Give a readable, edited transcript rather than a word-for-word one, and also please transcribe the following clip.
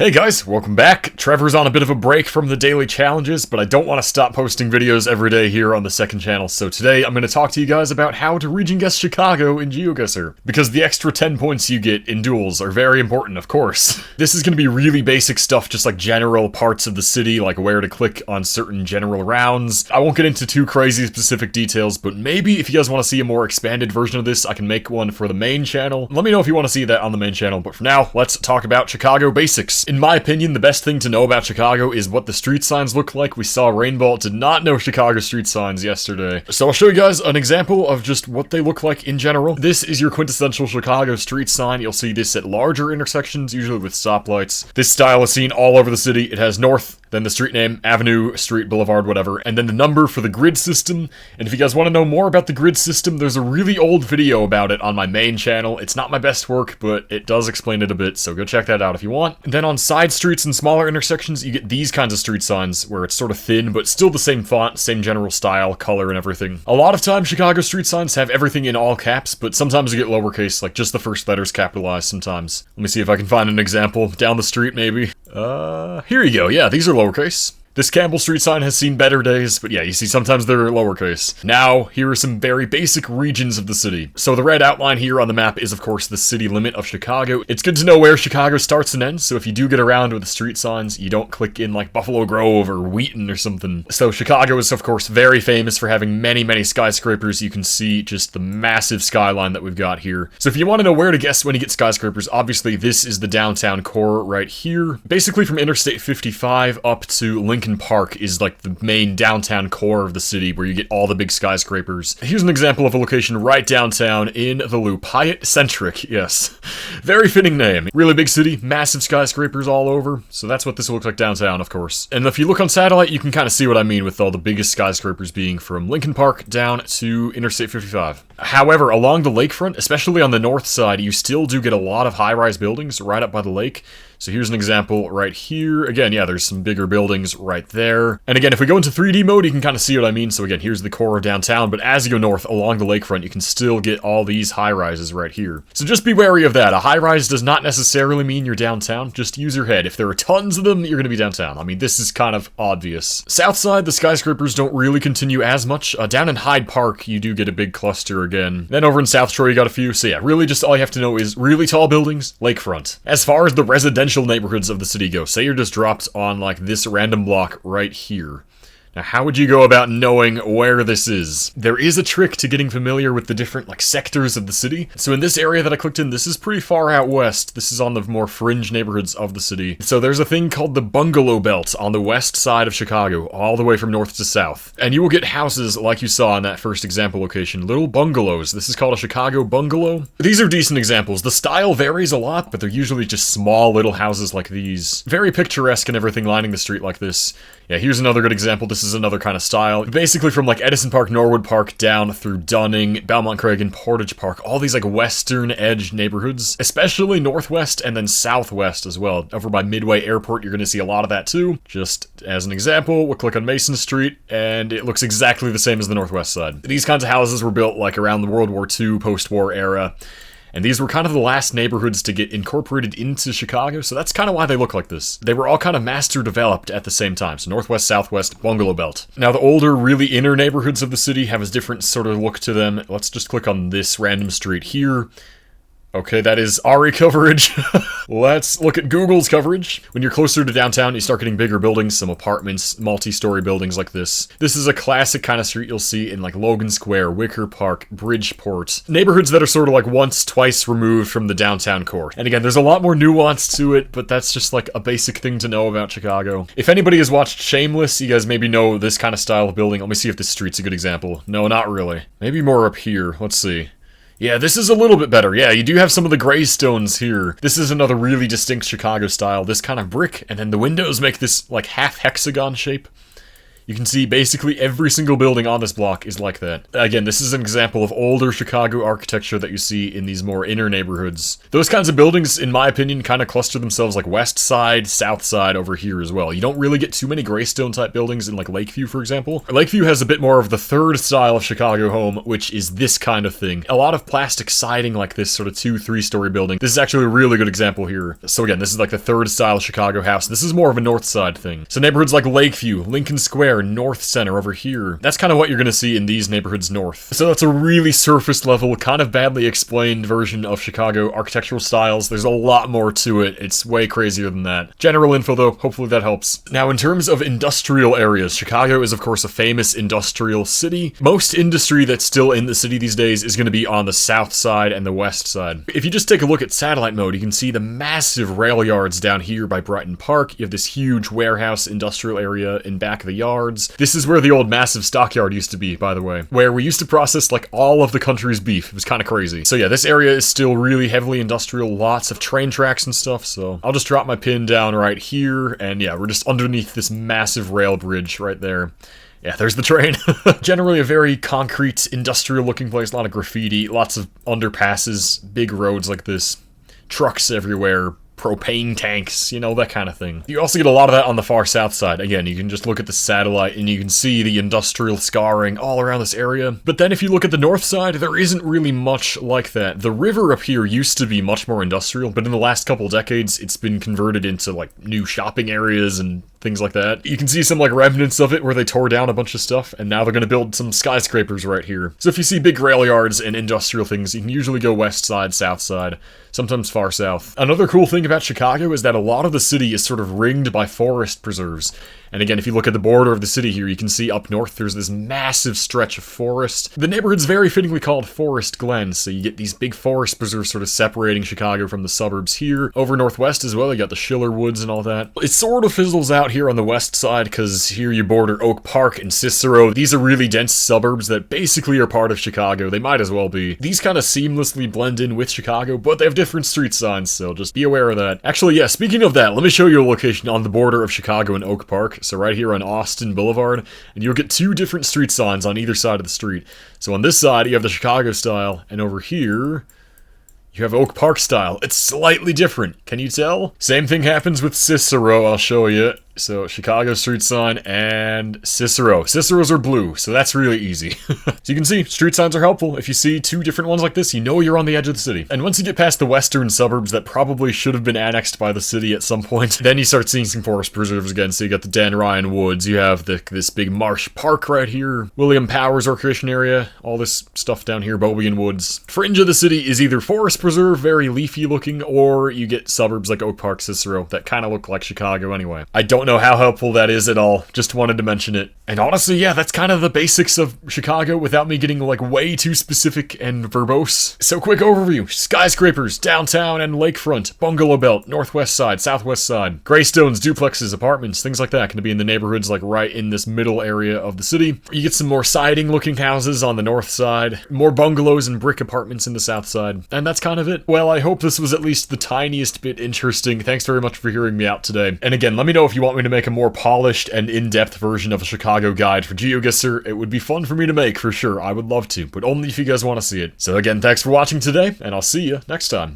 Hey guys, welcome back. Trevor's on a bit of a break from the daily challenges, but I don't want to stop posting videos every day here on the second channel, so today I'm going to talk to you guys about how to region guess Chicago in GeoGuessr, because the extra 10 points you get in duels are very important, of course. This is going to be really basic stuff, just like general parts of the city, like where to click on certain general rounds. I won't get into too crazy specific details, but maybe if you guys want to see a more expanded version of this, I can make one for the main channel. Let me know if you want to see that on the main channel, but for now, let's talk about Chicago basics. In my opinion, the best thing to know about Chicago is what the street signs look like. We saw Rainbow did not know Chicago street signs yesterday. So I'll show you guys an example of just what they look like in general. This is your quintessential Chicago street sign. You'll see this at larger intersections, usually with stoplights. This style is seen all over the city. It has north, then the street name, avenue, street, boulevard, whatever, and then the number for the grid system. And if you guys want to know more about the grid system, there's a really old video about it on my main channel. It's not my best work, but it does explain it a bit, so go check that out if you want. And then on side streets and smaller intersections, you get these kinds of street signs, where it's sort of thin, but still the same font, same general style, color, and everything. A lot of times, Chicago street signs have everything in all caps, but sometimes you get lowercase, like just the first letters capitalized sometimes. Let me see if I can find an example. Down the street, maybe. Here you go. Yeah, these are lowercase. This Campbell Street sign has seen better days, but yeah, you see sometimes they're lowercase. Now, here are some very basic regions of the city. So the red outline here on the map is, of course, the city limit of Chicago. It's good to know where Chicago starts and ends, so if you do get around with the street signs, you don't click in like Buffalo Grove or Wheaton or something. So Chicago is, of course, very famous for having many, many skyscrapers. You can see just the massive skyline that we've got here. So if you want to know where to guess when you get skyscrapers, obviously this is the downtown core right here. Basically from Interstate 55 up to Lincoln Park is like the main downtown core of the city where you get all the big skyscrapers. Here's an example of a location right downtown in the Loop. Hyatt Centric, yes. Very fitting name. Really big city, massive skyscrapers all over, so that's what this looks like downtown, of course. And if you look on satellite, you can kind of see what I mean with all the biggest skyscrapers being from Lincoln Park down to Interstate 55. However, along the lakefront, especially on the north side, you still do get a lot of high-rise buildings right up by the lake. So here's an example right here. Again, yeah, there's some bigger buildings right there. And again, if we go into 3D mode, you can kind of see what I mean. So again, here's the core of downtown, but as you go north along the lakefront, you can still get all these high-rises right here. So just be wary of that. A high-rise does not necessarily mean you're downtown. Just use your head. If there are tons of them, you're going to be downtown. I mean, this is kind of obvious. South side, the skyscrapers don't really continue as much. Down in Hyde Park, you do get a big cluster again. Then over in South Troy, you got a few. So yeah, really just all you have to know is really tall buildings, lakefront. As far as the residential neighborhoods of the city go, say you're just dropped on like this random block right here. Now, how would you go about knowing where this is? There is a trick to getting familiar with the different, like, sectors of the city. So in this area that I clicked in, this is pretty far out west. This is on the more fringe neighborhoods of the city. So there's a thing called the bungalow belt on the west side of Chicago, all the way from north to south. And you will get houses like you saw in that first example location, little bungalows. This is called a Chicago bungalow. These are decent examples. The style varies a lot, but they're usually just small little houses like these. Very picturesque and everything lining the street like this. Yeah, here's another good example. This is another kind of style. Basically from like Edison Park, Norwood Park, down through Dunning, Belmont Craig, and Portage Park. All these like western edge neighborhoods, especially northwest and then southwest as well. Over by Midway Airport, you're going to see a lot of that too. Just as an example, we'll click on Mason Street, and it looks exactly the same as the northwest side. These kinds of houses were built like around the World War II post-war era. And these were kind of the last neighborhoods to get incorporated into Chicago, so that's kind of why they look like this. They were all kind of master developed at the same time, so northwest, southwest, bungalow belt. Now the older, really inner neighborhoods of the city have a different sort of look to them. Let's just click on this random street here. Okay, that is RE coverage. Let's look at Google's coverage. When you're closer to downtown, you start getting bigger buildings, some apartments, multi-story buildings like this. This is a classic kind of street you'll see in like Logan Square, Wicker Park, Bridgeport. Neighborhoods that are sort of like once, twice removed from the downtown core. And again, there's a lot more nuance to it, but that's just like a basic thing to know about Chicago. If anybody has watched Shameless, you guys maybe know this kind of style of building. Let me see if this street's a good example. No, not really. Maybe more up here. Let's see. Yeah, this is a little bit better. Yeah, you do have some of the gray stones here. This is another really distinct Chicago style. This kind of brick, and then the windows make this, like, half hexagon shape. You can see basically every single building on this block is like that. Again, this is an example of older Chicago architecture that you see in these more inner neighborhoods. Those kinds of buildings, in my opinion, kind of cluster themselves like West Side, South Side over here as well. You don't really get too many Greystone type buildings in like Lakeview, for example. Lakeview has a bit more of the third style of Chicago home, which is this kind of thing. A lot of plastic siding like this sort of 2-3 story building. This is actually a really good example here. So again, this is like the third style Chicago house. This is more of a North Side thing. So neighborhoods like Lakeview, Lincoln Square, North Center over here. That's kind of what you're going to see in these neighborhoods north. So that's a really surface level, kind of badly explained version of Chicago architectural styles. There's a lot more to it. It's way crazier than that. General info though, hopefully that helps. Now in terms of industrial areas, Chicago is of course a famous industrial city. Most industry that's still in the city these days is going to be on the south side and the west side. If you just take a look at satellite mode, you can see the massive rail yards down here by Brighton Park. You have this huge warehouse industrial area in back of the yards. This is where the old massive stockyard used to be, by the way, where we used to process like all of the country's beef. It was kind of crazy. So yeah, this area is still really heavily industrial, lots of train tracks and stuff, so I'll just drop my pin down right here, and yeah, we're just underneath this massive rail bridge right there. Yeah, there's the train. Generally a very concrete, industrial looking place, a lot of graffiti, lots of underpasses, big roads like this, trucks everywhere, propane tanks, you know, that kind of thing. You also get a lot of that on the far south side. Again, you can just look at the satellite and you can see the industrial scarring all around this area. But then if you look at the north side, there isn't really much like that. The river up here used to be much more industrial, but in the last couple decades, it's been converted into like new shopping areas and things like that. You can see some like remnants of it where they tore down a bunch of stuff, and now they're gonna build some skyscrapers right here. So if you see big rail yards and industrial things, you can usually go west side, south side, sometimes far south. Another cool thing about Chicago is that a lot of the city is sort of ringed by forest preserves. And again, if you look at the border of the city here, you can see up north there's this massive stretch of forest. The neighborhood's very fittingly called Forest Glen, so you get these big forest preserves sort of separating Chicago from the suburbs here. Over northwest as well, you got the Schiller Woods and all that. It sort of fizzles out here on the west side, because here you border Oak Park and Cicero. These are really dense suburbs that basically are part of Chicago. They might as well be. These kind of seamlessly blend in with Chicago, but they have different street signs, so just be aware of that. Actually, yeah, speaking of that, let me show you a location on the border of Chicago and Oak Park. So right here on Austin Boulevard, and you'll get two different street signs on either side of the street. So on this side, you have the Chicago style, and over here, you have Oak Park style. It's slightly different. Can you tell? Same thing happens with Cicero, I'll show you. So, Chicago street sign and Cicero. Ciceros are blue, so that's really easy. So you can see, street signs are helpful. If you see two different ones like this, you know you're on the edge of the city. And once you get past the western suburbs that probably should have been annexed by the city at some point, then you start seeing some forest preserves again. So you got the Dan Ryan Woods, you have this big marsh park right here, William Powers Recreation Area, all this stuff down here, Bobian Woods. Fringe of the city is either forest preserve, very leafy looking, or you get suburbs like Oak Park, Cicero, that kind of look like Chicago anyway. I don't know how helpful that is at all, just wanted to mention it. And honestly, yeah, that's kind of the basics of Chicago without me getting like way too specific and verbose. So quick overview: skyscrapers, downtown and lakefront, bungalow belt, northwest side, southwest side, graystones, duplexes, apartments, things like that, going to be in the neighborhoods like right in this middle area of the city. You get some more siding looking houses on the north side, more bungalows and brick apartments in the south side, and that's kind of it. Well, I hope this was at least the tiniest bit interesting. Thanks very much for hearing me out today. And again, let me know if you want me to make a more polished and in-depth version of a Chicago guide for GeoGuessr. It would be fun for me to make, for sure. I would love to, but only if you guys want to see it. So again, thanks for watching today, and I'll see you next time.